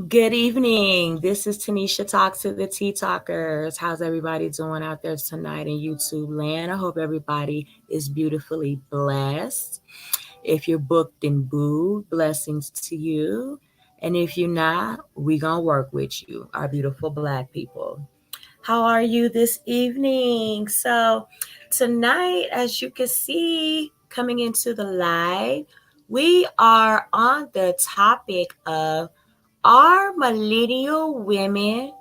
Good evening. This is Tanisha Talk to the Tea Talkers. How's everybody doing out there tonight in YouTube land? I hope everybody is beautifully blessed. If you're booked and booed, blessings to you. And if you're not, we gonna work with you, our beautiful black people. How are you this evening? So tonight, as you can see, coming into the live, we are on the topic of, are millennial women,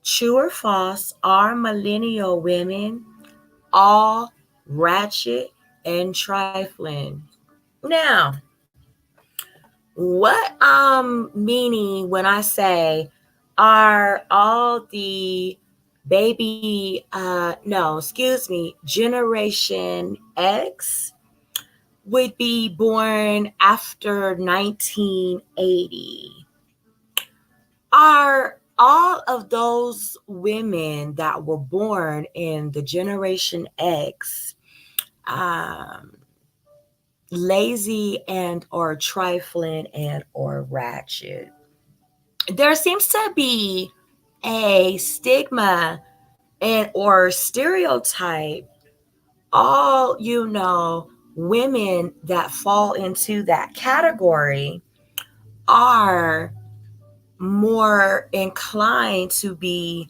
true or false, are millennial women all ratchet and trifling? Now, what I'm meaning when I say, are all the Generation X would be born after 1980. Are all of those women that were born in the Generation X um, lazy and or trifling and or ratchet? There seems to be a stigma and or stereotype. All women that fall into that category are more inclined to be,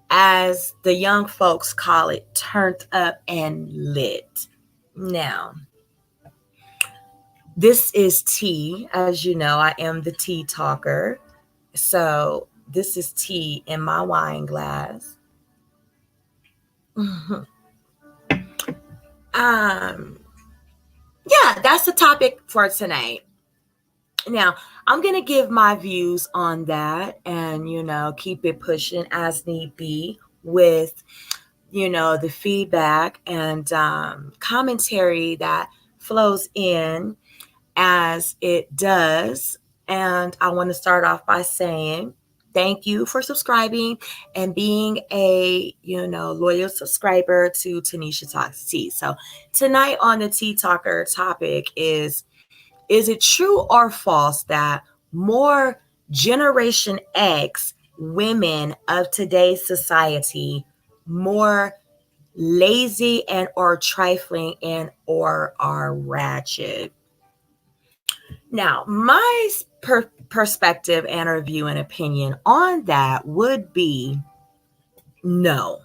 as the young folks call it, turned up and lit. Now, this is tea. As you know, I am the tea talker. So, this is tea in my wine glass. um, yeah, that's the topic for tonight. Now, I'm going to give my views on that and, keep it pushing as need be with, the feedback and commentary that flows in as it does. And I want to start off by saying thank you for subscribing and being a, loyal subscriber to Tanisha Talks Tea. So tonight on the Tea Talker topic is it true or false that more Generation X women of today's society more lazy and or trifling and or are ratchet? Now, my perspective and review and opinion on that would be no.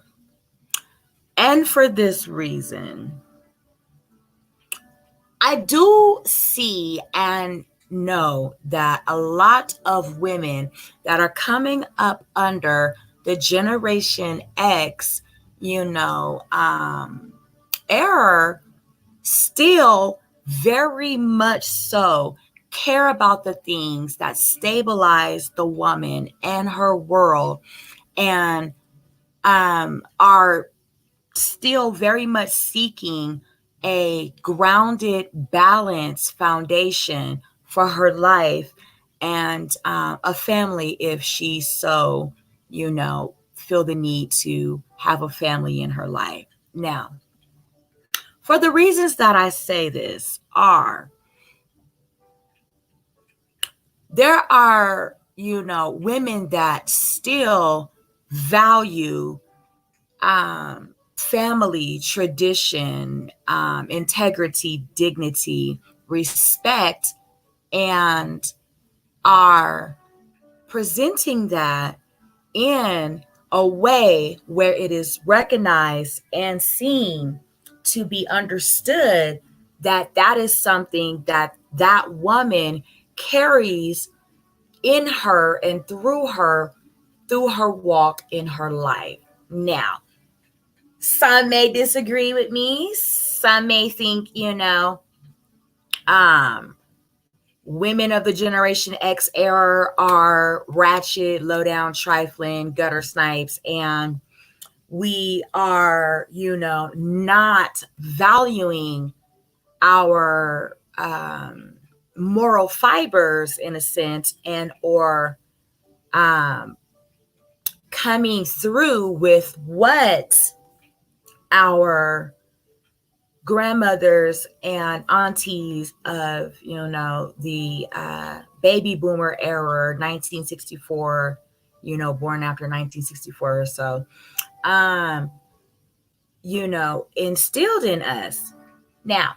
And for this reason, I do see and know that a lot of women that are coming up under the Generation X, era still very much so care about the things that stabilize the woman and her world and are still very much seeking a grounded, balanced foundation for her life and a family if she so, feel the need to have a family in her life. Now, for the reasons that I say this are, there are, women that still value family, tradition, integrity, dignity, respect, and are presenting that in a way where it is recognized and seen to be understood that that is something that that woman carries in her and through her walk in her life. Now, some may disagree with me. Some may think, um, women of the Generation X era are ratchet, low down, trifling, gutter snipes, and we are, not valuing our moral fibers in a sense, and or um, coming through with what our grandmothers and aunties of, the baby boomer era, 1964, born after 1964 or so, um, instilled in us. Now,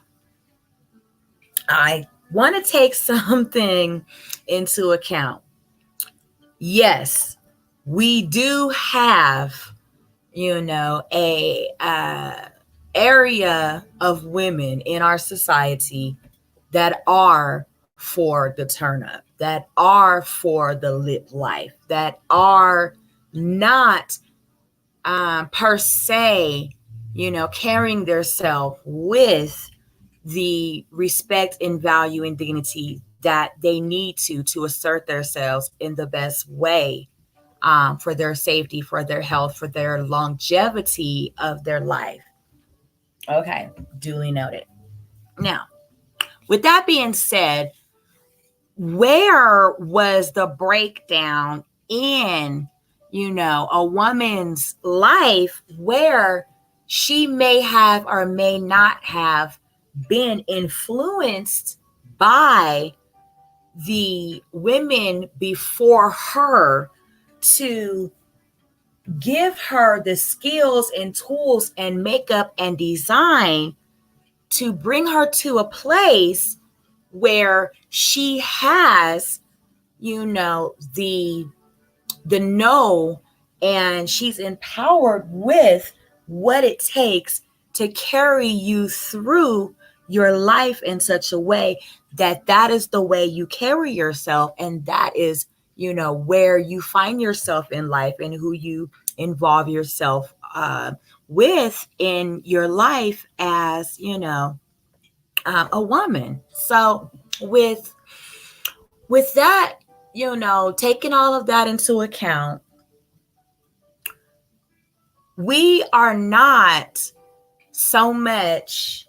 I want to take something into account. Yes, we do have, a area of women in our society that are for the turn up, that are for the lit life, that are not per se, carrying themselves with the respect and value and dignity that they need to assert themselves in the best way, for their safety, for their health, for their longevity of their life. Okay, duly noted. Now, with that being said, where was the breakdown in, a woman's life where she may have or may not have been influenced by the women before her to give her the skills and tools and makeup and design to bring her to a place where she has, the know, and she's empowered with what it takes to carry you through your life in such a way that that is the way you carry yourself, and that is, where you find yourself in life and who you involve yourself with in your life as, a woman. So with that, taking all of that into account, we are not so much,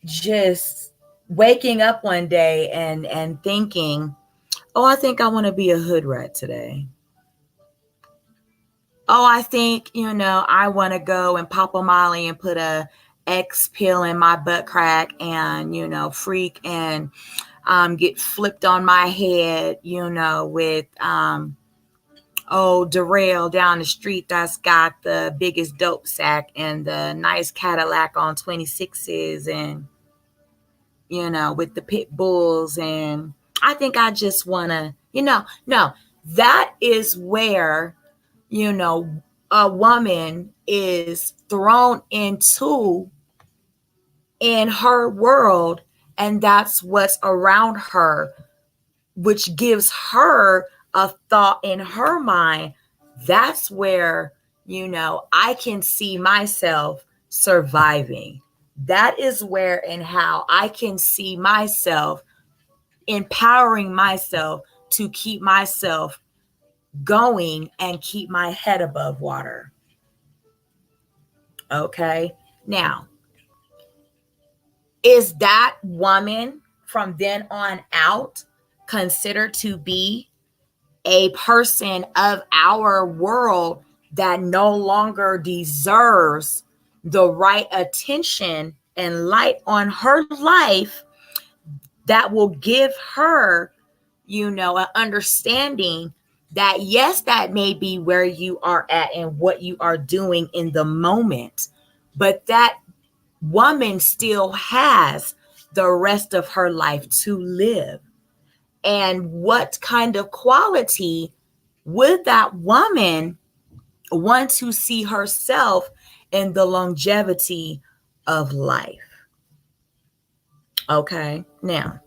just waking up one day and thinking, oh, I think I want to be a hood rat today. Oh, I think, I want to go and pop a molly and put a X pill in my butt crack and, freak and get flipped on my head, with Darrell down the street that's got the biggest dope sack and the nice Cadillac on 26s and, with the pit bulls. And I think I just want to, no, that is where, a woman is thrown into in her world, and that's what's around her, which gives her a thought in her mind. That's where, I can see myself surviving. That is where and how I can see myself empowering myself to keep myself going and keep my head above water. Okay. Now, is that woman from then on out considered to be a person of our world that no longer deserves the right attention and light on her life that will give her, an understanding that, yes, that may be where you are at and what you are doing in the moment, but that woman still has the rest of her life to live? And what kind of quality would that woman want to see herself in the longevity of life? Okay, now,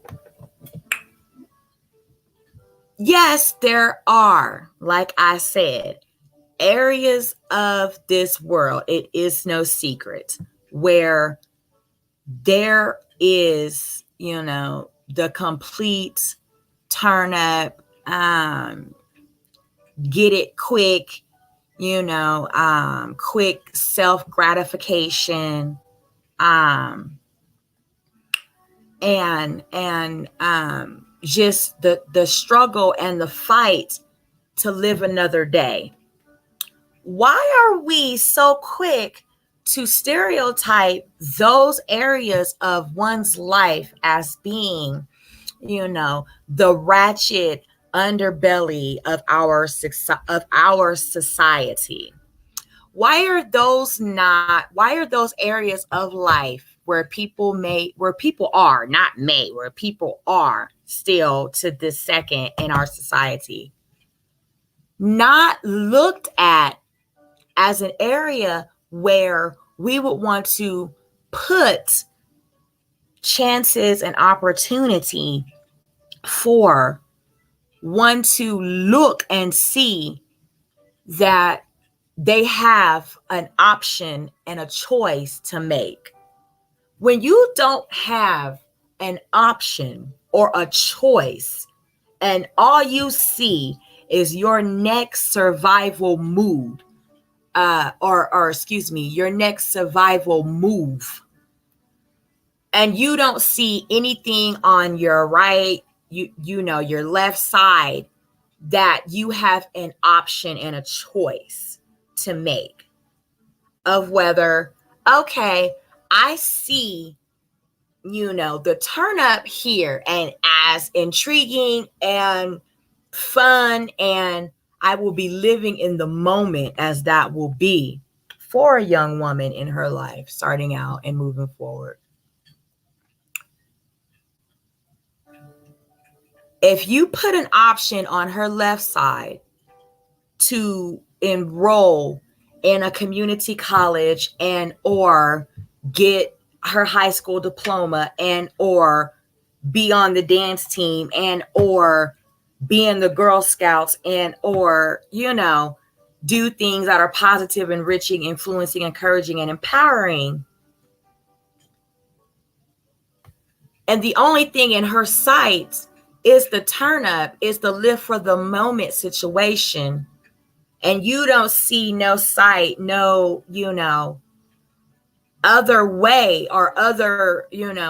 yes, there are, like I said, areas of this world, it is no secret, where there is, the complete turn up, get it quick, quick self gratification, and just the struggle and the fight to live another day. Why are we so quick to stereotype those areas of one's life as being, the ratchet underbelly of our society. Why are those areas of life where people are still to this second in our society not looked at as an area where we would want to put chances and opportunity for one to look and see that they have an option and a choice to make? When you don't have an option or a choice, and all you see is your next survival mood, or excuse me, your next survival move, and you don't see anything on your right, your left side, that you have an option and a choice to make of whether, okay, I see, the turn up here, and as intriguing and fun, and I will be living in the moment as that will be for a young woman in her life starting out and moving forward. If you put an option on her left side to enroll in a community college and or get her high school diploma and or be on the dance team and or be in the Girl Scouts and or do things that are positive, enriching, influencing, encouraging, and empowering, and the only thing in her sights is the turn up, is the live for the moment situation, and you don't see no sight, no, other way or other,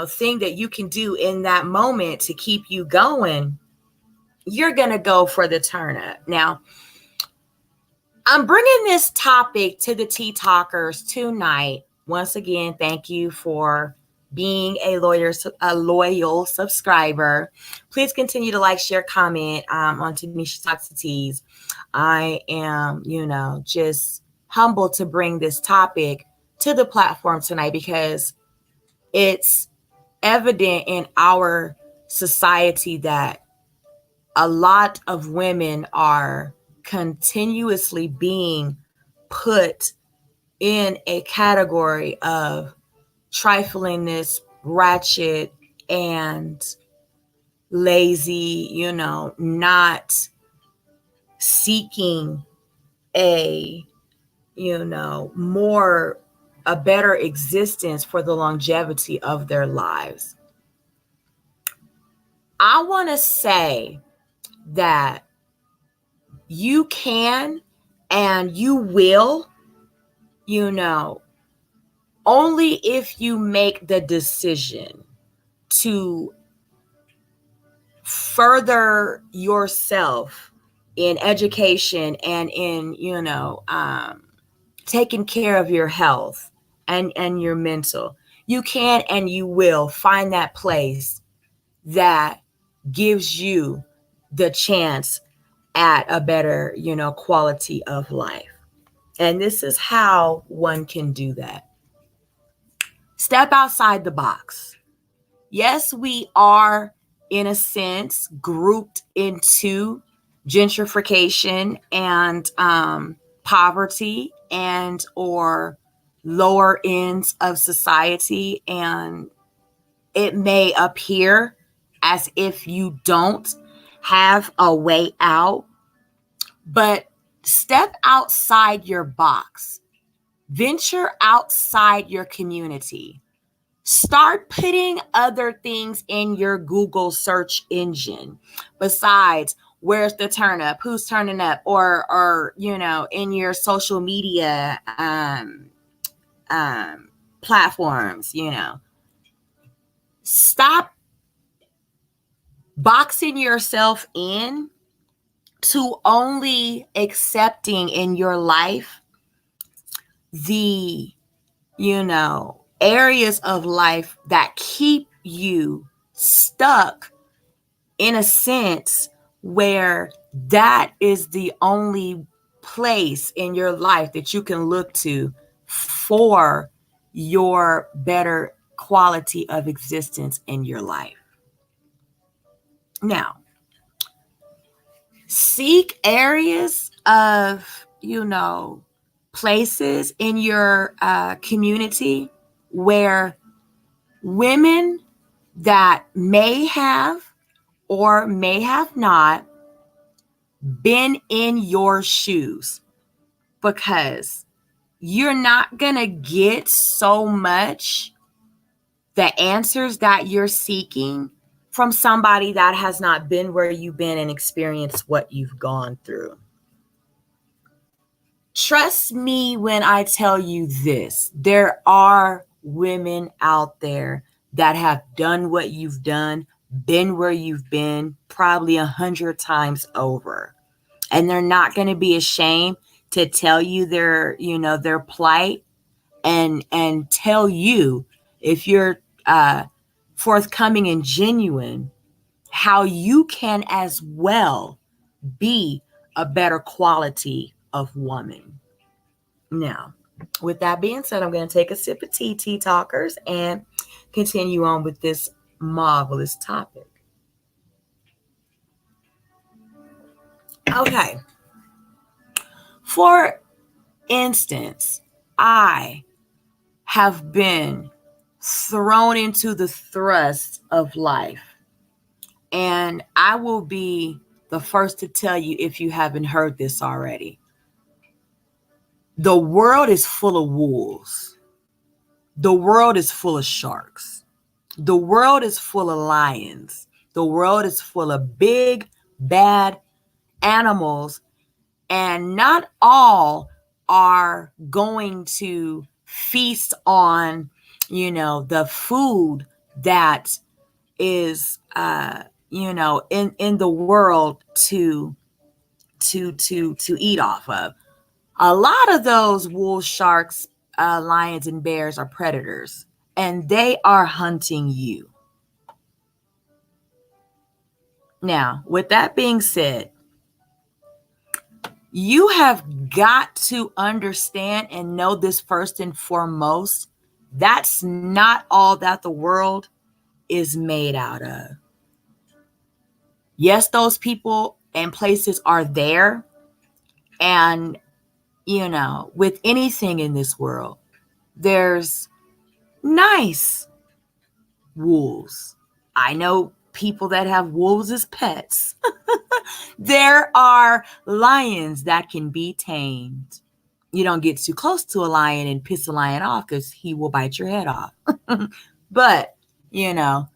thing that you can do in that moment to keep you going, you're going to go for the turn up. Now, I'm bringing this topic to the Tea Talkers tonight. Once again, thank you for being a loyal subscriber. Please continue to like, share, comment on Tanisha Talks to Teas. I am, just humbled to bring this topic to the platform tonight because it's evident in our society that a lot of women are continuously being put in a category of triflingness, ratchet, and lazy, not seeking a, a better existence for the longevity of their lives. I want to say that you can and you will, only if you make the decision to further yourself in education and in, taking care of your health and your mental. You can and you will find that place that gives you the chance at a better, quality of life. And this is how one can do that. Step outside the box. Yes, we are, in a sense, grouped into gentrification and poverty and or lower ends of society. And it may appear as if you don't have a way out, but step outside your box. Venture outside your community. Start putting other things in your Google search engine besides where's the turn up, who's turning up, or in your social media platforms. Stop boxing yourself in to only accepting in your life the areas of life that keep you stuck in a sense where that is the only place in your life that you can look to for your better quality of existence in your life. Now, seek areas of, places in your community where women that may have or may have not been in your shoes, because you're not going to get so much the answers that you're seeking from somebody that has not been where you've been and experienced what you've gone through. Trust me when I tell you this. There are women out there that have done what you've done, been where you've been, probably 100 times over. And they're not going to be ashamed to tell you their plight, and tell you, if you're forthcoming and genuine, how you can as well be a better quality of woman. Now, with that being said, I'm going to take a sip of tea talkers, and continue on with this marvelous topic. Okay. For instance, I have been thrown into the thrust of life. And I will be the first to tell you, if you haven't heard this already, the world is full of wolves. The world is full of sharks. The world is full of lions. The world is full of big, bad animals. And not all are going to feast on, the food that is, in the world to eat off of. A lot of those wolves, sharks, lions, and bears are predators, and they are hunting you. Now, with that being said, you have got to understand and know this first and foremost. That's not all that the world is made out of. Yes, those people and places are there. And, with anything in this world, there's nice wolves. I know people that have wolves as pets. There are lions that can be tamed. You don't get too close to a lion and piss a lion off, because he will bite your head off. But, there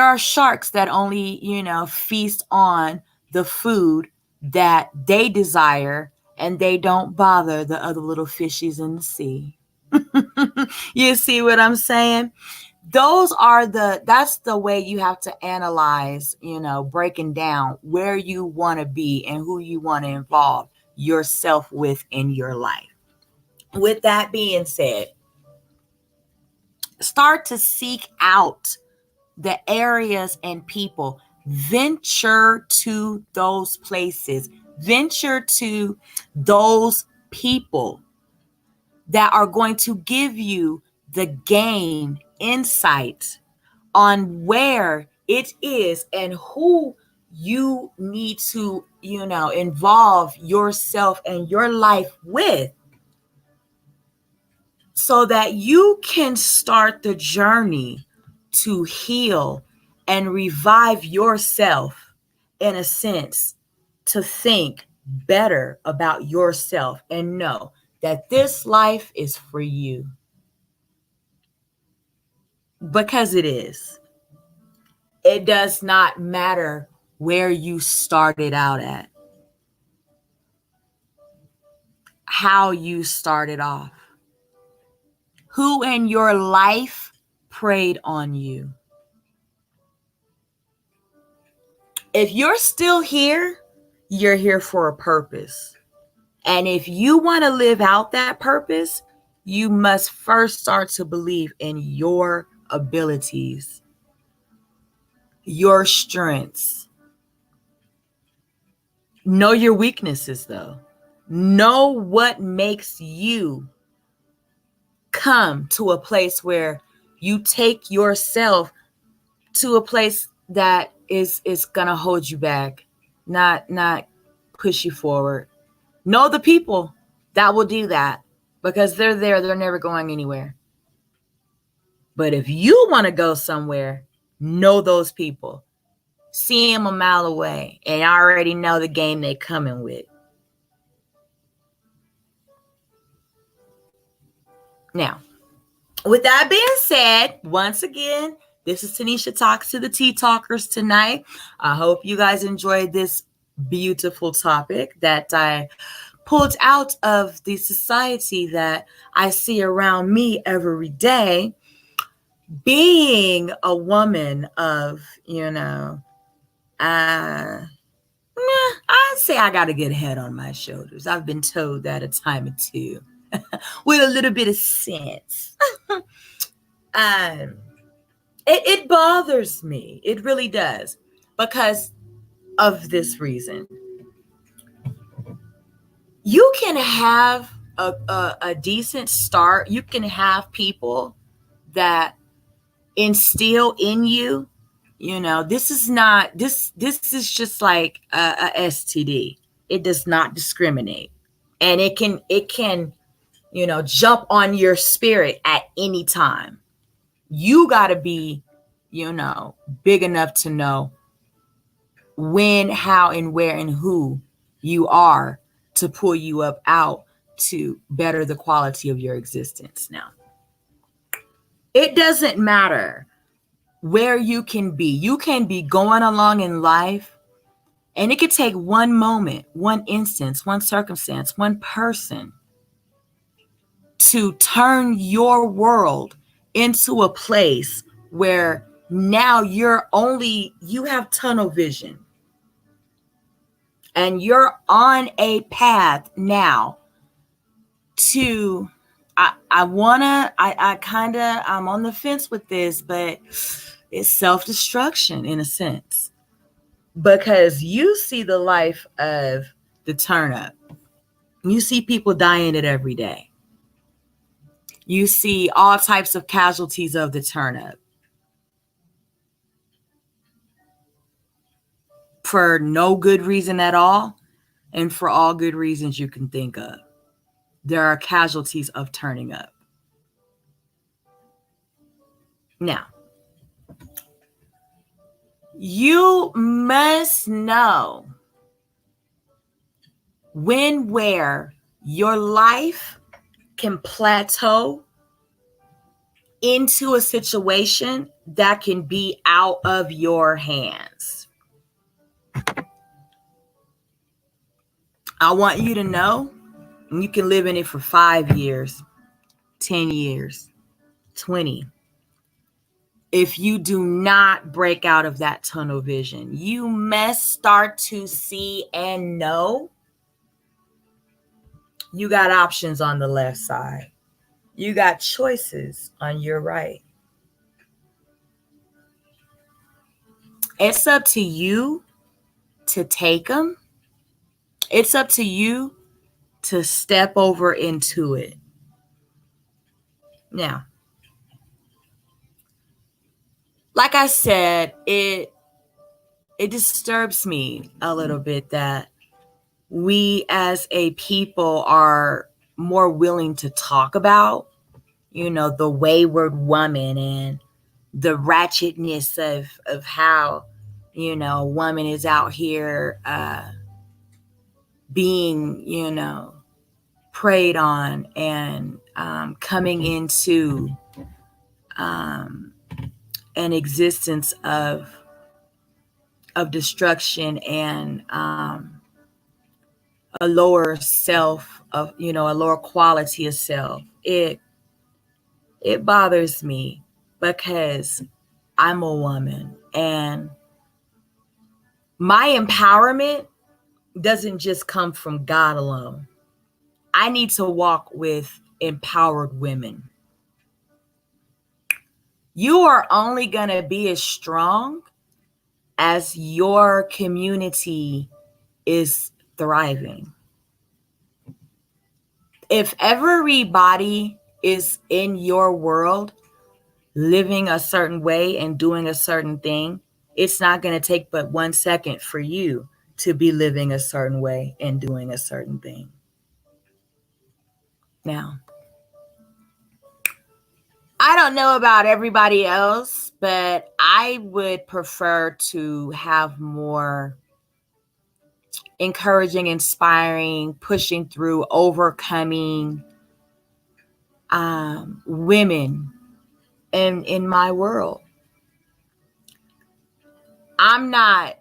are sharks that only, feast on the food that they desire, and they don't bother the other little fishies in the sea. You see what I'm saying? That's the way you have to analyze, breaking down where you want to be and who you want to involve yourself with in your life. With that being said, start to seek out the areas and people. Venture to those places. Venture to those people that are going to give you the game insight on where it is and who you need to, involve yourself and your life with, so that you can start the journey to heal and revive yourself, in a sense, to think better about yourself and know that this life is for you. Because it is. It does not matter where you started out at, how you started off, who in your life preyed on you. If you're still here, you're here for a purpose. And if you want to live out that purpose, you must first start to believe in your abilities, your strengths. Know your weaknesses, though. Know what makes you come to a place where you take yourself to a place that is gonna hold you back, not push you forward. Know the people that will do that, because they're there, they're never going anywhere. But if you want to go somewhere, know those people. See them a mile away and already know the game they coming with. Now, with that being said, once again, this is Tanisha Talks to the Tea Talkers tonight. I hope you guys enjoyed this beautiful topic that I pulled out of the society that I see around me every day. Being a woman of, I'd say I got a good head on my shoulders. I've been told that a time or two with a little bit of sense. It bothers me. It really does, because of this reason. You can have a decent start. You can have people that instill in you, this is not, this is just like a STD. It does not discriminate. And it can, jump on your spirit at any time. You got to be, big enough to know when, how, and where, and who you are to pull you up out to better the quality of your existence. Now, it doesn't matter where you can be. You can be going along in life, and it could take one moment, one instance, one circumstance, one person to turn your world into a place where now you have tunnel vision, and you're on a path now to, I'm on the fence with this, but it's self-destruction in a sense, because you see the life of the turn up. You see people dying it every day. You see all types of casualties of the turn up for no good reason at all, and for all good reasons you can think of. There are casualties of turning up. Now, you must know when, where your life can plateau into a situation that can be out of your hands. I want you to know, and you can live in it for 5 years, 10 years, 20. If you do not break out of that tunnel vision, you must start to see and know you got options on the left side. You got choices on your right. It's up to you to take them. It's up to you to step over into it. Now, like I said, it disturbs me a little bit that we as a people are more willing to talk about, the wayward woman and the ratchetness of how, a woman is out here being, preyed on and coming into an existence of destruction and a lower self of, a lower quality of self. It bothers me because I'm a woman, and my empowerment doesn't just come from God alone. I need to walk with empowered women. You are only going to be as strong as your community is thriving. If everybody is in your world living a certain way and doing a certain thing, it's not going to take but 1 second for you to be living a certain way and doing a certain thing. Now, I don't know about everybody else, but I would prefer to have more encouraging, inspiring, pushing through, overcoming women in my world. I'm not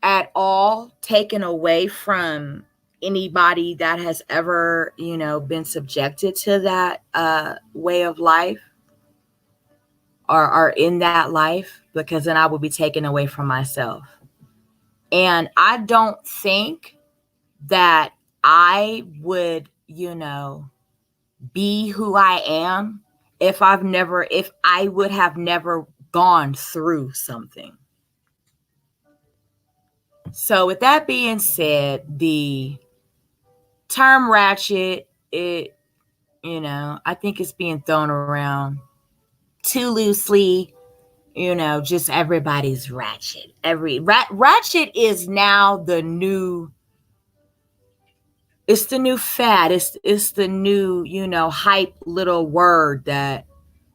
at all taken away from anybody that has ever, been subjected to that way of life or are in that life, because then I would be taken away from myself. And I don't think that I would, be who I am if I would have never gone through something. So with that being said, the term ratchet, I think it's being thrown around too loosely. Just everybody's ratchet. Ratchet is now the new. It's the new fad. It's the new, hype little word that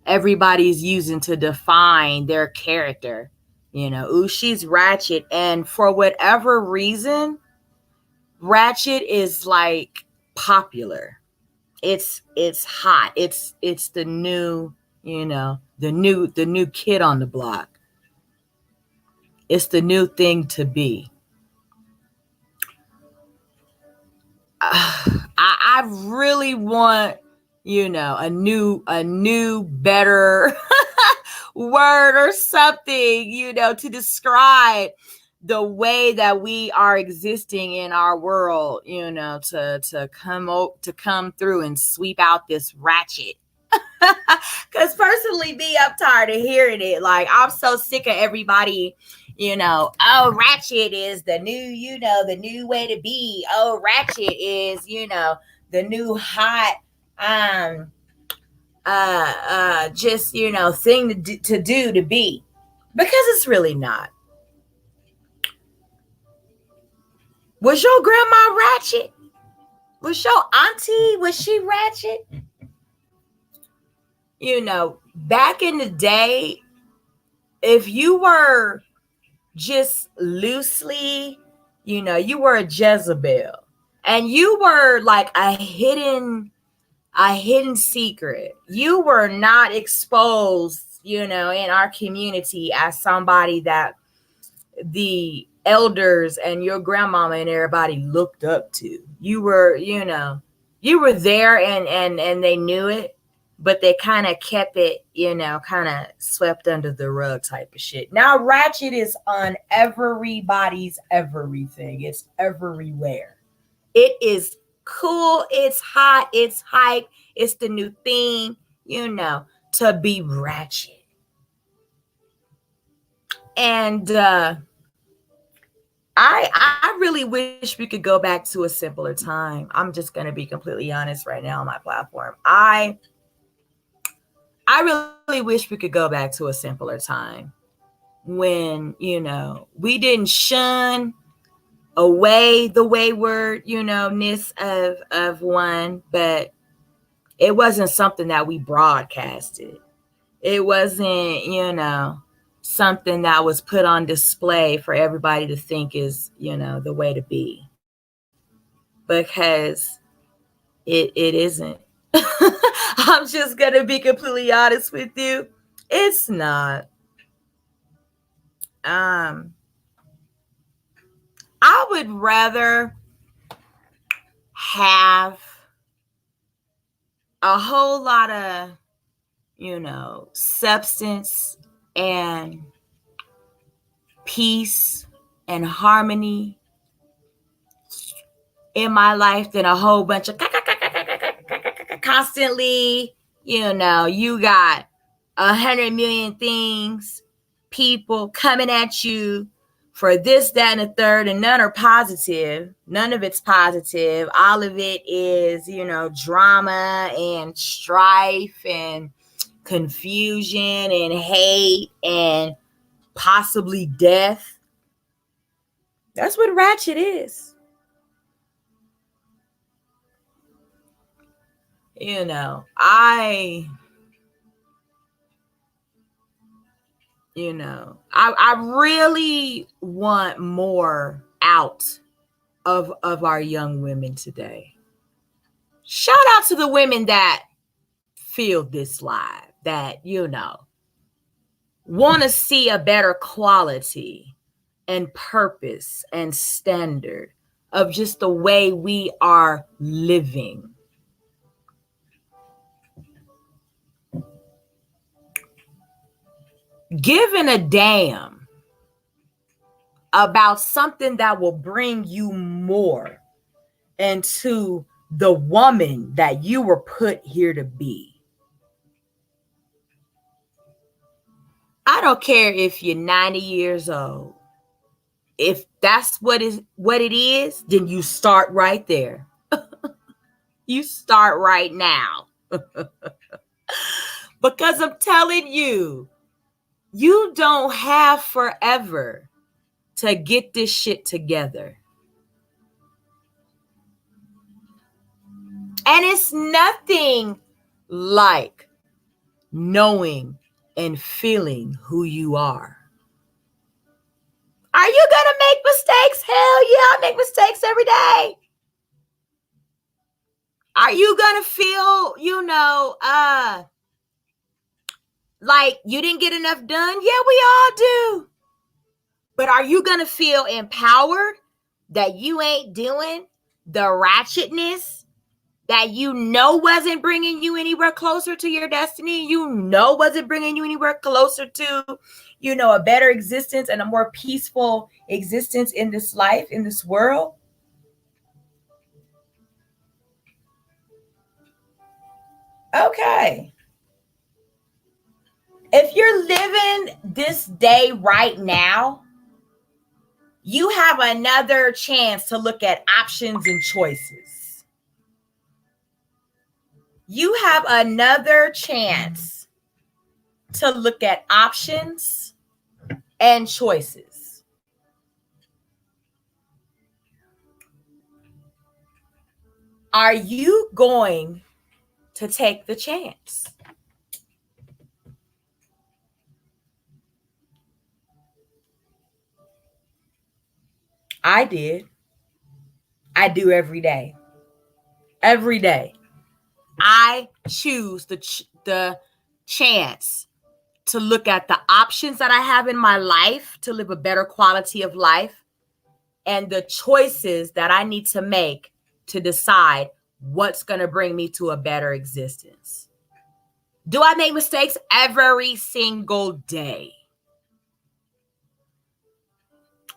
everybody's using to define their character. Ooh, she's ratchet. And for whatever reason, ratchet is like popular. It's hot. It's the new, the new kid on the block. It's the new thing to be. I really want, a new better word or something, to describe the way that we are existing in our world, to come through and sweep out this ratchet. Because personally, me, I'm tired of hearing it. Like, I'm so sick of everybody, oh, ratchet is the new, the new way to be. Oh, ratchet is, the new hot, just, thing to be. Because it's really not. Was your grandma ratchet? Was your auntie, was she ratchet? Back in the day, if you were just loosely, you were a Jezebel, and you were like a hidden secret. You were not exposed, in our community as somebody that the elders and your grandmama and everybody looked up to. You were, you were there and they knew it, but they kind of kept it, kind of swept under the rug type of shit. Now, ratchet is on everybody's everything. It's everywhere. It is cool. It's hot. It's hype. It's the new thing, to be ratchet. And I really wish we could go back to a simpler time. I'm just going to be completely honest right now on my platform. I really wish we could go back to a simpler time when, we didn't shun away the wayward, ness of one, but it wasn't something that we broadcasted. It wasn't, something that was put on display for everybody to think is, the way to be. Because it isn't. I'm just going to be completely honest with you. It's not. I would rather have a whole lot of, substance and peace and harmony in my life than a whole bunch of constantly, you got 100 million things, people coming at you for this, that, and the third, and none are positive. None of it's positive. All of it is, drama and strife and confusion and hate and possibly death. That's what ratchet is. I really want more out of our young women today. Shout out to the women that feel this live, that, want to see a better quality and purpose and standard of just the way we are living. Giving a damn about something that will bring you more into the woman that you were put here to be. I don't care if you're 90 years old. If that's what it is, then you start right there. You start right now. Because I'm telling you, you don't have forever to get this shit together. And it's nothing like knowing and feeling who you are. Are you going to make mistakes? Hell yeah, I make mistakes every day. Are you going to feel, like you didn't get enough done? Yeah, we all do. But are you going to feel empowered that you ain't doing the ratchetness that wasn't bringing you anywhere closer to your destiny? Wasn't bringing you anywhere closer to, a better existence and a more peaceful existence in this life, in this world? Okay. If you're living this day right now, you have another chance to look at options and choices. You have another chance to look at options and choices. Are you going to take the chance? I did. I do every day. Every day. I choose the chance to look at the options that I have in my life to live a better quality of life and the choices that I need to make to decide what's going to bring me to a better existence. Do I make mistakes every single day?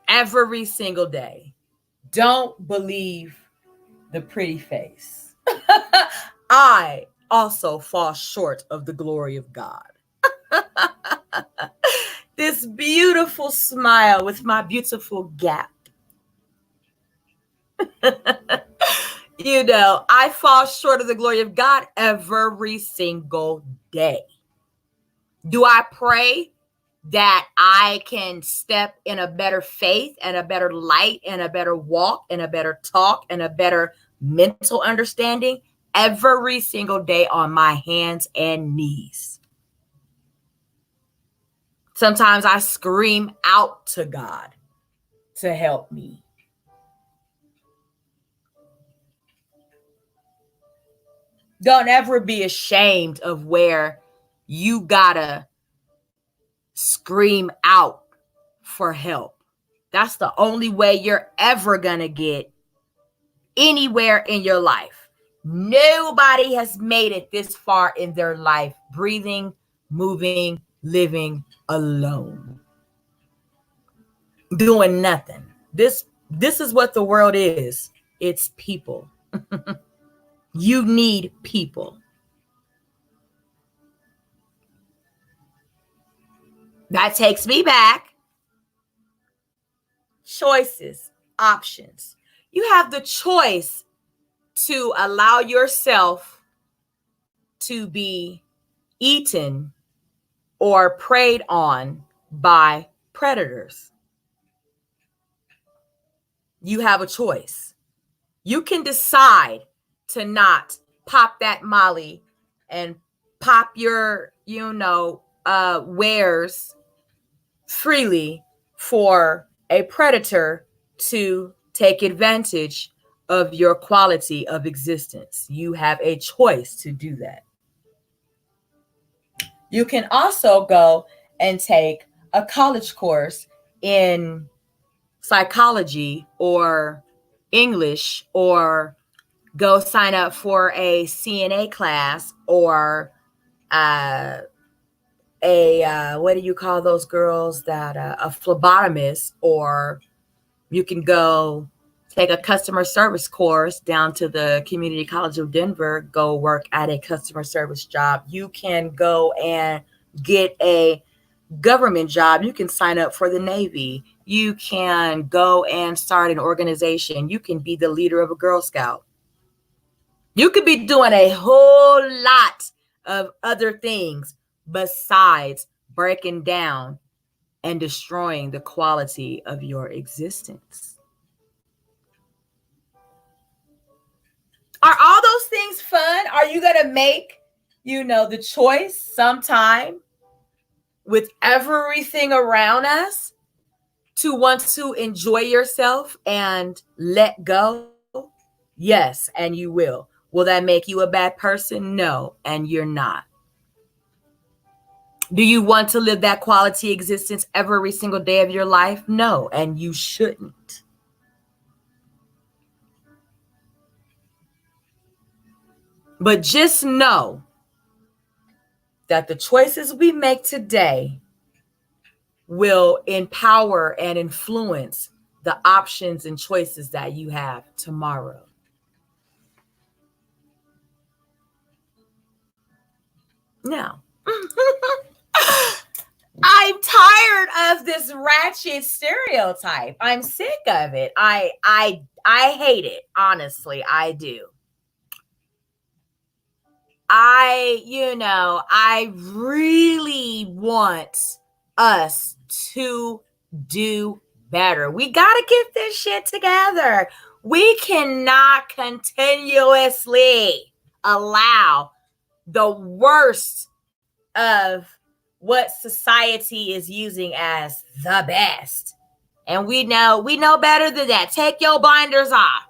Every single day. Don't believe the pretty face. I also fall short of the glory of God. This beautiful smile with my beautiful gap. I fall short of the glory of God every single day. Do I pray that I can step in a better faith and a better light and a better walk and a better talk and a better mental understanding every single day on my hands and knees? Sometimes I scream out to God to help me. Don't ever be ashamed of where you gotta scream out for help. That's the only way you're ever gonna get anywhere in your life. Nobody has made it this far in their life, breathing, moving, living alone, doing nothing. This is what the world is. It's people. You need people. That takes me back. Choices, options. You have the choice to allow yourself to be eaten or preyed on by predators. You have a choice. You can decide to not pop that Molly and pop your, wares freely for a predator to take advantage of your quality of existence. You have a choice to do that. You can also go and take a college course in psychology or English, or go sign up for a CNA class, or what do you call those girls that a phlebotomist, or you can go take a customer service course down to the Community College of Denver, go work at a customer service job. You can go and get a government job. You can sign up for the Navy. You can go and start an organization. You can be the leader of a Girl Scout. You could be doing a whole lot of other things besides breaking down and destroying the quality of your existence. Are all those things fun? Are you going to make, the choice sometime with everything around us to want to enjoy yourself and let go? Yes, and you will. Will that make you a bad person? No, and you're not. Do you want to live that quality existence every single day of your life? No, and you shouldn't. But just know that the choices we make today will empower and influence the options and choices that you have tomorrow. Now, I'm tired of this ratchet stereotype. I'm sick of it. I hate it. Honestly, I do. I really want us to do better. We got to get this shit together. We cannot continuously allow the worst of what society is using as the best. And we know better than that. Take your blinders off.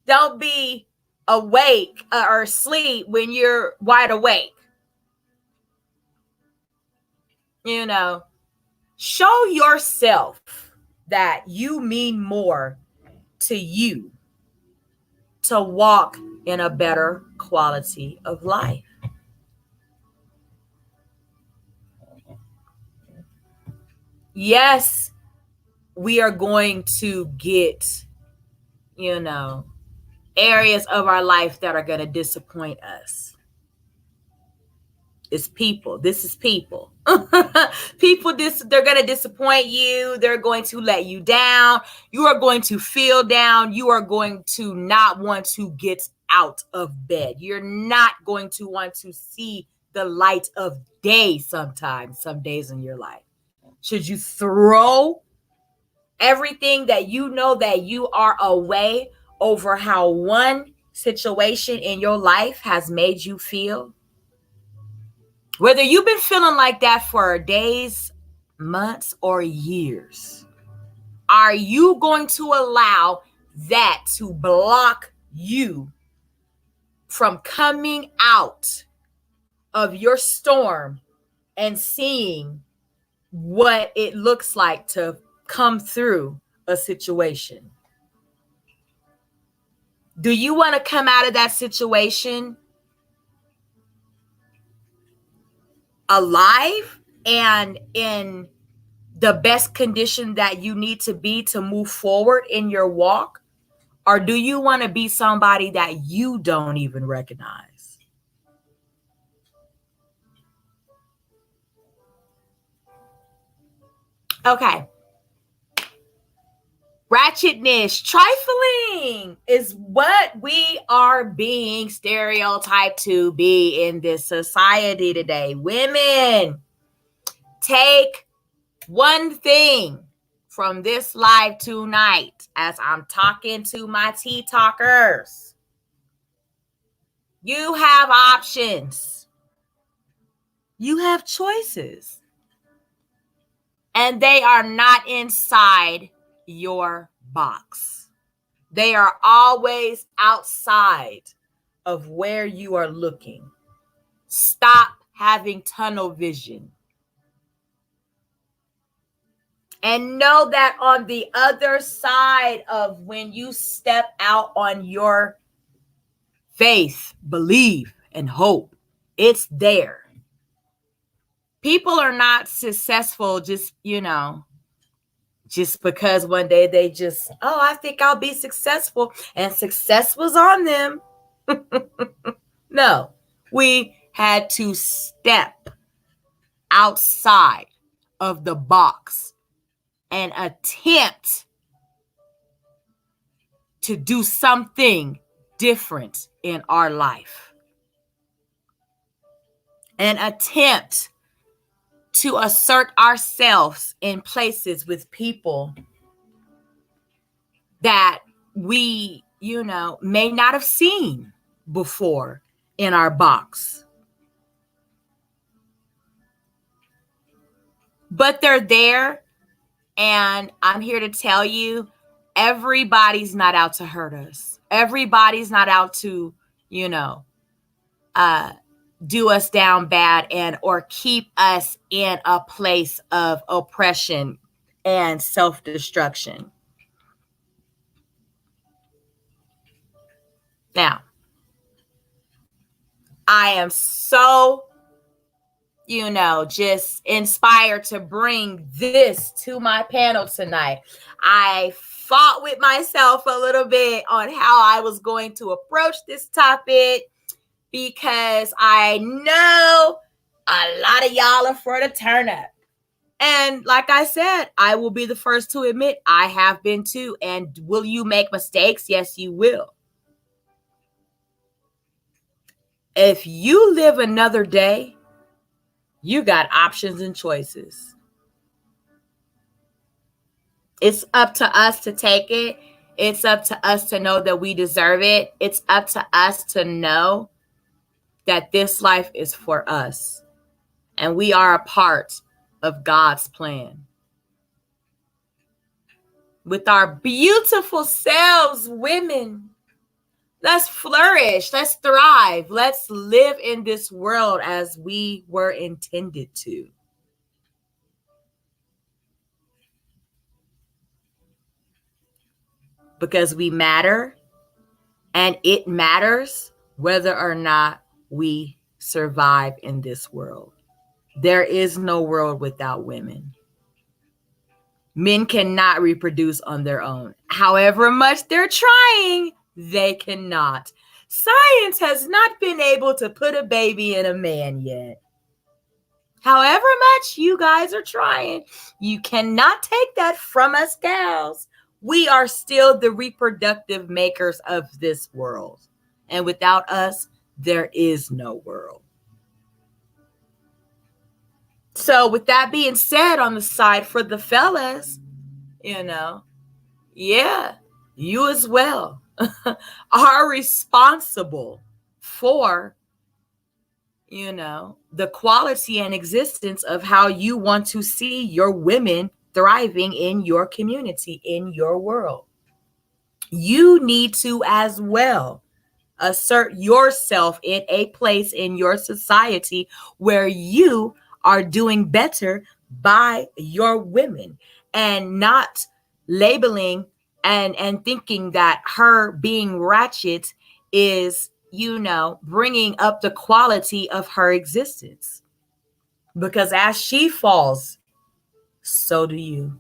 Don't be awake or asleep when you're wide awake. Show yourself that you mean more to you to walk in a better quality of life. Yes, we are going to get, areas of our life that are going to disappoint us. It's people. This is people. People, they're going to disappoint you. They're going to let you down. You are going to feel down. You are going to not want to get out of bed. You're not going to want to see the light of day sometimes, some days in your life. Should you throw everything that you know that you are away over how one situation in your life has made you feel? Whether you've been feeling like that for days, months, or years, are you going to allow that to block you from coming out of your storm and seeing what it looks like to come through a situation? Do you want to come out of that situation alive and in the best condition that you need to be to move forward in your walk? Or do you want to be somebody that you don't even recognize? Okay. Ratchetness, trifling is what we are being stereotyped to be in this society today. Women, take one thing from this live tonight as I'm talking to my tea talkers. You have options. You have choices. And they are not inside your box. They are always outside of where you are looking. Stop having tunnel vision. And know that on the other side of when you step out on your faith, believe, and hope, it's there. People are not successful just because one day they just, I think I'll be successful, and success was on them. No, we had to step outside of the box and attempt to do something different in our life. An attempt to assert ourselves in places with people that we, may not have seen before in our box. But they're there, and I'm here to tell you, everybody's not out to hurt us. Everybody's not out to, do us down bad or keep us in a place of oppression and self-destruction. Now, I am so, just inspired to bring this to my panel tonight. I fought with myself a little bit on how I was going to approach this topic because I know a lot of y'all are for the turn up. And like I said, I will be the first to admit I have been too. And will you make mistakes? Yes, you will. If you live another day, you got options and choices. It's up to us to take it. It's up to us to know that we deserve it. It's up to us to know that this life is for us. And we are a part of God's plan. With our beautiful selves, women, let's flourish. Let's thrive. Let's live in this world as we were intended to. Because we matter, and it matters whether or not we survive in this world. There is no world without women. Men cannot reproduce on their own. However much they're trying, they cannot. Science has not been able to put a baby in a man yet. However much you guys are trying, you cannot take that from us gals. We are still the reproductive makers of this world. And without us, there is no world. So with that being said, on the side for the fellas, yeah, you as well are responsible for, the quality and existence of how you want to see your women thriving in your community, in your world. You need to as well assert yourself in a place in your society where you are doing better by your women, and not labeling and thinking that her being ratchet is, bringing up the quality of her existence. Because as she falls, so do you.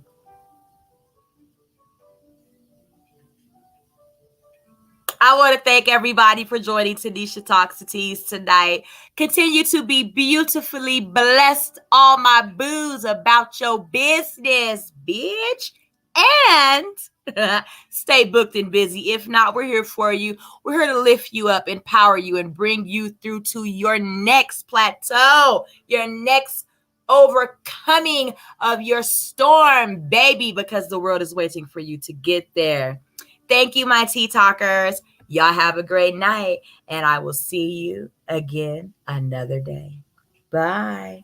I want to thank everybody for joining Tanisha Talks to Tease tonight. Continue to be beautifully blessed, all my boos, about your business, bitch. And stay booked and busy. If not, we're here for you. We're here to lift you up, empower you, and bring you through to your next plateau, your next overcoming of your storm, baby, because the world is waiting for you to get there. Thank you, my tea talkers. Y'all have a great night, and I will see you again another day. Bye.